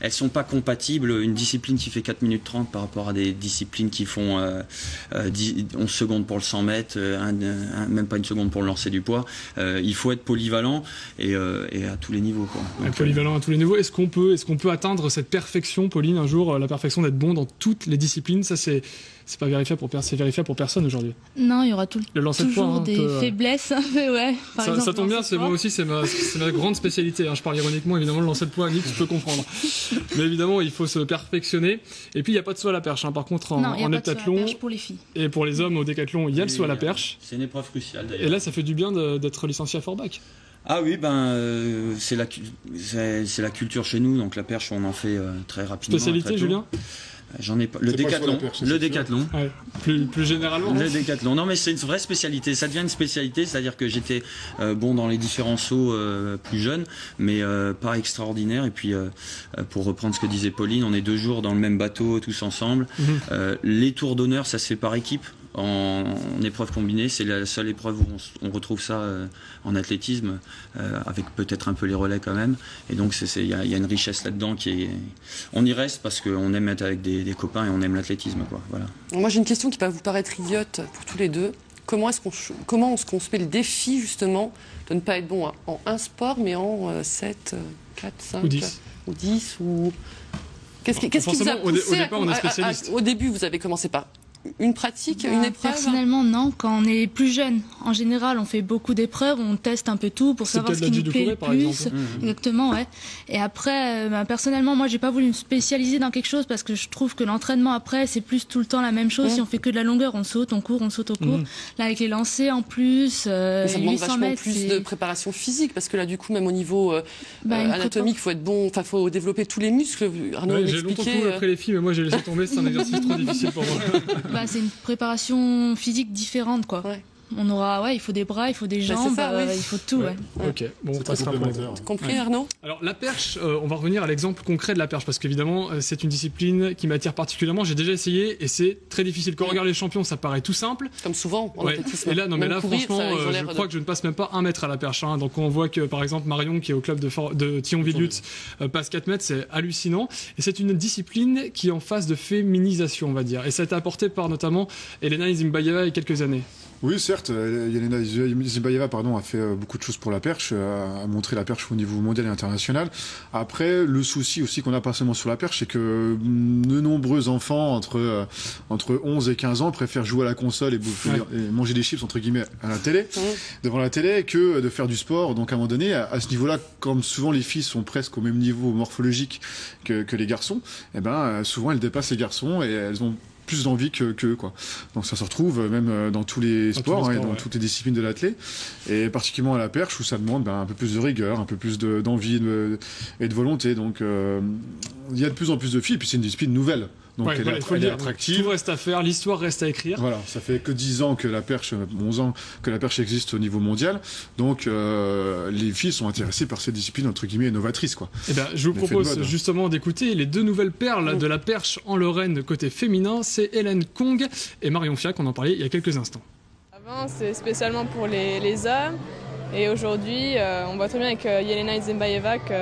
elles sont pas compatibles. Une discipline qui fait 4 minutes 30 par rapport à des disciplines qui font 11 secondes pour le 100 mètres, même pas une seconde pour le lancer du poids. Il faut être polyvalent et à tous les niveaux, quoi. Donc, polyvalent à tous les niveaux. Est-ce qu'on peut atteindre cette perfection, Pauline, un jour, la perfection d'être bon dans toutes les disciplines? Ça, c'est pas vérifiable pour personne aujourd'hui. Non, il y aura toujours des faiblesses un peu, ouais. Ça tombe bien, moi aussi, c'est ma grande spécialité. Hein. Je parle ironiquement, évidemment, le lancer de poids, Nick, je peux comprendre. Mais évidemment, il faut se perfectionner. Et puis, il n'y a pas de saut à la perche. Hein. Par contre, en heptathlon, pour les filles. Et pour les hommes au décathlon, il y a le saut à la perche. C'est une épreuve cruciale, d'ailleurs. Et là, ça fait du bien d'être licencié à Forbach. Ah oui, c'est la culture chez nous, donc la perche, on en fait très rapidement. Spécialité, Julien? J'en ai pas. Le décathlon. Ouais. Plus généralement. Le décathlon. Non, mais c'est une vraie spécialité. Ça devient une spécialité, c'est-à-dire que j'étais bon dans les différents sauts plus jeunes, mais pas extraordinaire. Et puis, pour reprendre ce que disait Pauline, on est 2 jours dans le même bateau, tous ensemble. Les tours d'honneur, ça se fait par équipe. En épreuve combinée, c'est la seule épreuve où on retrouve ça en athlétisme, avec peut-être un peu les relais quand même. Et donc il y a une richesse là-dedans on y reste parce qu'on aime être avec des copains et on aime l'athlétisme, quoi. Voilà. Moi j'ai une question qui va vous paraître idiote pour tous les deux. Comment est-ce qu'on se met le défi justement de ne pas être bon en un sport mais en 7, 4, 5 ou 10 ou... Qu'est-ce qui vous a poussé au départ, on est spécialiste. Au début, vous avez commencé par une pratique, une épreuve? Personnellement, non. Quand on est plus jeune, en général, on fait beaucoup d'épreuves, on teste un peu tout pour savoir ce qui nous plaît le plus. Exactement, ouais. Et après, personnellement, moi, j'ai pas voulu me spécialiser dans quelque chose parce que je trouve que l'entraînement après, c'est plus tout le temps la même chose. Si on fait que de la longueur, on saute, on court, on saute, on court. Là, avec les lancers en plus, ça demande 800 vachement mètres, plus de préparation physique parce que là, du coup, même au niveau anatomique, il faut être bon. Enfin, faut développer tous les muscles. Arnaud j'ai longtemps couru après les filles, mais moi, j'ai laissé tomber. C'est un exercice trop difficile pour moi. C'est une préparation physique différente, quoi. Ouais. Il faut des bras, il faut des jambes, il faut tout. Ouais. Ok, bon, on passera pour les autres. Compris, Arnaud? Alors, la perche, on va revenir à l'exemple concret de la perche, parce qu'évidemment, c'est une discipline qui m'attire particulièrement. J'ai déjà essayé et c'est très difficile. Quand on regarde les champions, ça paraît tout simple. Comme souvent, en athlétisme. Et là, franchement, je crois que je ne passe même pas 1 mètre à la perche. Hein. Donc, on voit que, par exemple, Marion, qui est au club de Thionville-Lutz, passe 4 mètres, c'est hallucinant. Et c'est une discipline qui est en phase de féminisation, on va dire. Et ça a été apporté par notamment Elena Zimbayeva il y a quelques années. Oui, certes, Elena Zimbayeva a fait beaucoup de choses pour la perche, a montré la perche au niveau mondial et international. Après, le souci aussi qu'on a pas seulement sur la perche, c'est que de nombreux enfants entre 11 et 15 ans préfèrent jouer à la console et manger des chips, entre guillemets, à la télé, devant la télé, que de faire du sport. Donc à un moment donné, à ce niveau-là, comme souvent les filles sont presque au même niveau morphologique que les garçons, souvent elles dépassent les garçons et elles ont plus d'envie qu'eux, quoi. Donc ça se retrouve même dans tous les sports, et dans toutes les disciplines de l'athlète, et particulièrement à la perche où ça demande un peu plus de rigueur, un peu plus d'envie et de volonté. Donc il y a de plus en plus de filles, et puis c'est une discipline nouvelle. Donc elle est attractive. Tout reste à faire, l'histoire reste à écrire. Voilà, ça fait que 10 ans que la perche, 11 ans que la perche existe au niveau mondial. Donc les filles sont intéressées par cette discipline entre guillemets novatrice, quoi. Et je vous propose justement d'écouter les 2 nouvelles perles de la perche en Lorraine côté féminin, c'est Hélène Kong et Marion Fiac, on en parlait il y a quelques instants. Avant, c'est spécialement pour les hommes, et aujourd'hui, on voit très bien avec Yelena Zimbayeva que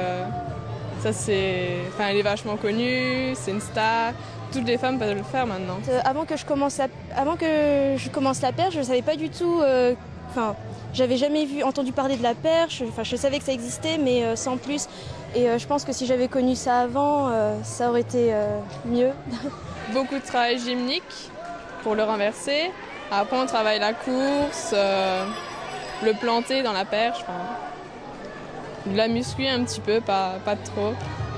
elle est vachement connue, c'est une star. Toutes les femmes peuvent le faire maintenant. Avant que je commence la perche, je ne savais pas du tout. J'avais jamais entendu parler de la perche. Je savais que ça existait, mais sans plus. Et je pense que si j'avais connu ça avant, ça aurait été mieux. Beaucoup de travail gymnique pour le renverser. Après, on travaille la course, le planter dans la perche. De la muscu un petit peu, pas trop.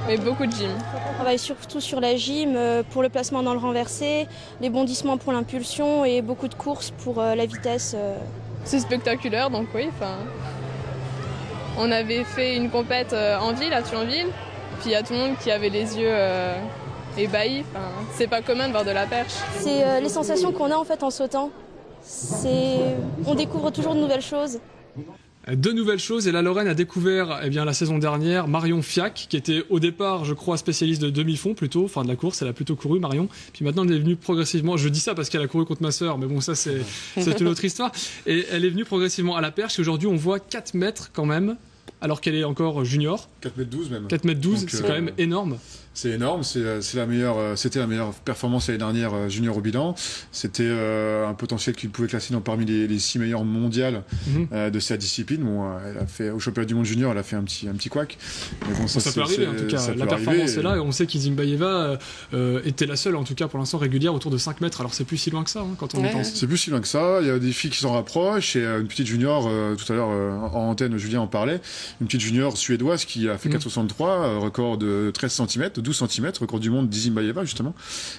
Mais beaucoup de gym. On travaille surtout sur la gym pour le placement dans le renversé, les bondissements pour l'impulsion et beaucoup de courses pour la vitesse. C'est spectaculaire, donc oui. On avait fait une compète en ville, à Thionville, puis il y a tout le monde qui avait les yeux ébahis. C'est pas commun de voir de la perche. C'est les sensations qu'on a en fait en sautant. On découvre toujours de nouvelles choses. 2 nouvelles choses, et la Lorraine a découvert la saison dernière Marion Fiac, qui était au départ, je crois, spécialiste de demi-fond plutôt, de la course, elle a plutôt couru, Marion, puis maintenant elle est venue progressivement, je dis ça parce qu'elle a couru contre ma sœur, mais bon, ça c'est une autre histoire, et elle est venue progressivement à la perche, et aujourd'hui on voit 4 mètres quand même, alors qu'elle est encore junior. 4 mètres 12 même. 4 mètres 12, c'est quand même énorme. C'est énorme, c'était la meilleure performance l'année dernière junior au bilan. C'était un potentiel qu'il pouvait classer parmi les 6 meilleurs mondiales de sa discipline. Bon, elle a fait au championnat du monde junior, elle a fait un petit couac. Mais bon, ça peut arriver en tout cas. La performance est là et on sait qu'Izimbaeva était la seule en tout cas pour l'instant régulière autour de 5 mètres. Alors c'est plus si loin que ça quand on y pense. C'est plus si loin que ça. Il y a des filles qui s'en rapprochent et une petite junior tout à l'heure en antenne, Julien en parlait, une petite junior suédoise qui a fait 4,63, record de 13 cm, 12 cm, record du monde d'Izimbaeva justement.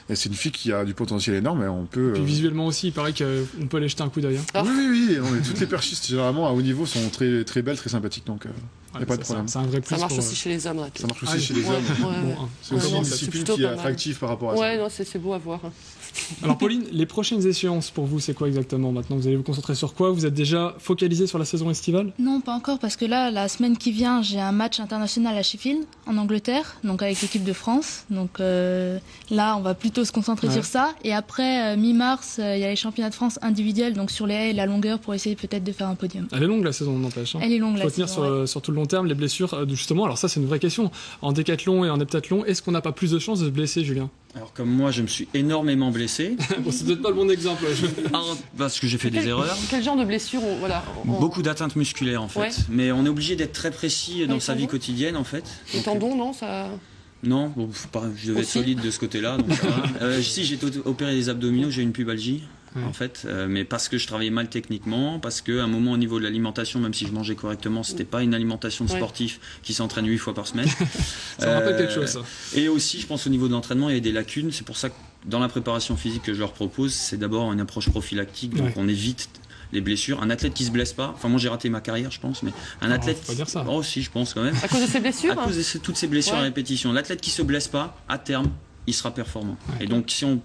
Et c'est une fille qui a du potentiel énorme et on peut... Puis visuellement aussi, il paraît qu'on peut aller jeter un coup d'œil. Oui. Toutes les perchistes généralement à haut niveau sont très, très belles, très sympathiques, donc il n'y a pas de problème. C'est un vrai plus. Ça marche aussi chez les hommes. Ça marche aussi chez les hommes. C'est aussi une discipline qui est attractive par rapport à ça. Ouais, non, c'est beau à voir. Alors Pauline, les prochaines échéances pour vous, c'est quoi exactement maintenant? Vous allez vous concentrer sur quoi? Vous êtes déjà focalisé sur la saison estivale? Non, pas encore, parce que là, la semaine qui vient, j'ai un match international à Sheffield, en Angleterre, donc avec l'équipe de France. Donc là, on va plutôt se concentrer sur ça. Et après, mi-mars, il y a les championnats de France individuels, donc sur les haies et la longueur, pour essayer peut-être de faire un podium. Elle est longue la saison, n'empêche. Elle est longue la saison. Faut tenir sur tout le long terme, les blessures, justement. Alors ça, c'est une vraie question. En décathlon et en heptathlon, est-ce qu'on n'a pas plus de chances de se blesser, Julien? Alors comme moi, je me suis énormément blessé. Bon, c'est peut-être pas le bon exemple. Parce que j'ai fait des erreurs. Quel genre de blessures Beaucoup d'atteintes musculaires en fait. Ouais. Mais on est obligé d'être très précis dans sa vie quotidienne en fait. Les tendons, non ça... Non, je devais être solide de ce côté-là. Donc si j'ai opéré des abdominaux, j'ai une pubalgie. En fait, mais parce que je travaillais mal techniquement, parce qu'à un moment au niveau de l'alimentation, même si je mangeais correctement, c'était pas une alimentation de sportif qui s'entraîne 8 fois par semaine. Ça me rappelle quelque chose, ça. Et aussi, je pense au niveau de l'entraînement, il y a des lacunes. C'est pour ça que dans la préparation physique que je leur propose, c'est d'abord une approche prophylactique, donc on évite les blessures. Un athlète qui se blesse pas, enfin moi j'ai raté ma carrière je pense, mais un athlète... Faut pas dire ça. Oh si, je pense quand même. À cause de ces blessures À cause de toutes ces blessures à répétition. L'athlète qui se blesse pas, à terme, il sera performant. Et donc si on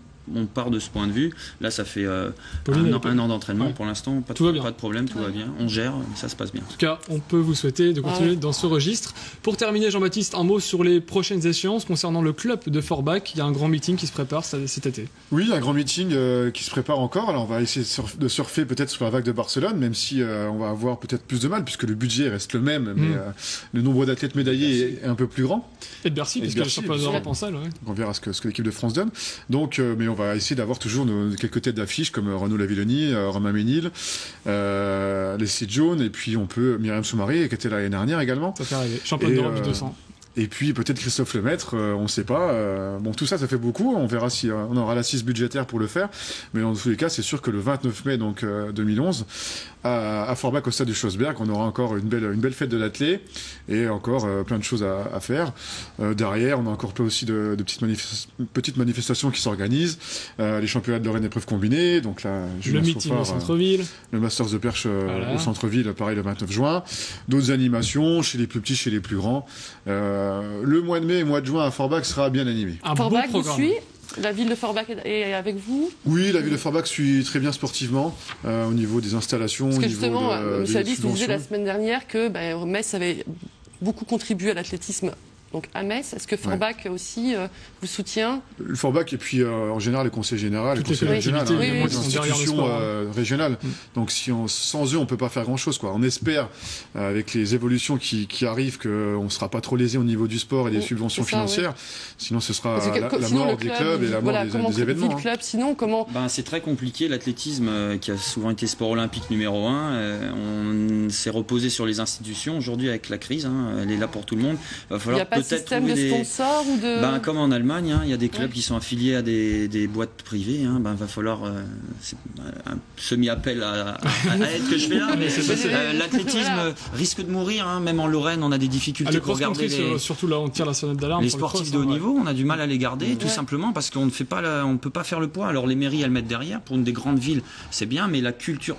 part de ce point de vue. Là, ça fait un an d'entraînement. Pour l'instant, pas de problème, tout va bien. On gère, ça se passe bien. En tout cas, on peut vous souhaiter de continuer dans ce registre. Pour terminer, Jean-Baptiste, un mot sur les prochaines échéances concernant le club de Forbach. Il y a un grand meeting qui se prépare cet été. Oui, un grand meeting qui se prépare encore. Alors, on va essayer de surfer peut-être sur la vague de Barcelone, même si on va avoir peut-être plus de mal, puisque le budget reste le même, mais le nombre d'athlètes médaillés est un peu plus grand. Et de Bercy, puisque le championnat d'Europe en salle. On verra ce que l'équipe de France donne. Donc, mais on va essayer d'avoir toujours quelques têtes d'affiche comme Renaud Lavillenie, Romain Ménil, Leslie Jones, et puis on peut Myriam Soumaré qui était là l'année dernière également. Ça fait arriver. Championne d'Europe du 200. Et puis peut-être Christophe Lemaître, on ne sait pas. Bon, tout ça, ça fait beaucoup. On verra si on aura l'assise budgétaire pour le faire. Mais dans tous les cas, c'est sûr que le 29 mai 2011, à Forbach, au stade du Schlossberg, on aura encore une belle fête de l'athlé et encore plein de choses à faire. Derrière, on a encore plein aussi de petites manifestations qui s'organisent. Les championnats de Lorraine épreuves combinées. Donc là, le meeting au centre-ville. Le Masters de perche au centre-ville, pareil, le 29 juin. D'autres animations chez les plus petits, chez les plus grands. Le mois de mai et mois de juin à Forbach sera bien animé. Forbach vous suit? La ville de Forbach est avec vous? Oui, la ville de Forbach suit très bien sportivement au niveau des installations. Parce que justement, M. Hadis nous disait la semaine dernière que Metz avait beaucoup contribué à l'athlétisme. Donc à Metz, est-ce que Forbach aussi vous soutient? Le Forbach et puis en général le conseil général, les institutions régionales. Donc sans eux, on peut pas faire grand-chose. On espère avec les évolutions qui arrivent qu'on ne sera pas trop lésé au niveau du sport et des subventions financières. Sinon, ce sera la mort des clubs et la mort des événements. Le club, sinon, comment c'est très compliqué. L'athlétisme, qui a souvent été sport olympique numéro 1, on s'est reposé sur les institutions. Aujourd'hui, avec la crise, elle est là pour tout le monde. Il va falloir système de sponsors ou de... comme en Allemagne, il y a des clubs qui sont affiliés à des boîtes privées. Il va falloir un semi-appel à l'aide que je fais là. L'athlétisme risque de mourir. Même en Lorraine, on a des difficultés pour garder surtout là, on tire la sonnette d'alarme. Les sportifs de haut niveau, on a du mal à les garder, tout simplement parce qu'on ne peut pas faire le poids. Alors les mairies, elles mettent derrière. Pour une des grandes villes, c'est bien, mais la culture...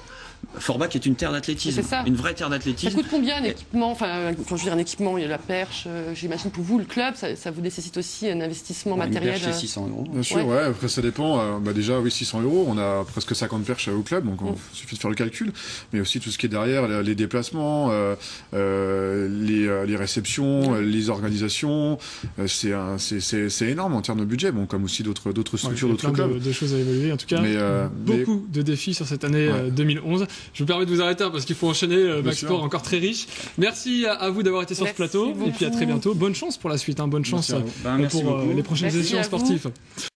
Forbach est une terre d'athlétisme, une vraie terre d'athlétisme. Ça coûte combien un équipement? Enfin, quand je veux dire un équipement, il y a la perche. J'imagine pour vous, le club, ça vous nécessite aussi un investissement matériel. Une perche, c'est 600 €. Bien sûr, après ça dépend. Déjà, oui, 600 €. On a presque 50 perches au club, donc il suffit de faire le calcul. Mais aussi tout ce qui est derrière, les déplacements, les réceptions, les organisations. C'est énorme en termes de budget, comme aussi d'autres structures, d'autres clubs. De choses à évaluer, en tout cas. Beaucoup de défis sur cette année 2011. Je vous permets de vous arrêter parce qu'il faut enchaîner. Max Sport encore très riche. Merci à vous d'avoir été sur ce plateau. Et puis à très bientôt. Bonne chance pour la suite. Bonne chance pour les prochaines éditions sportives.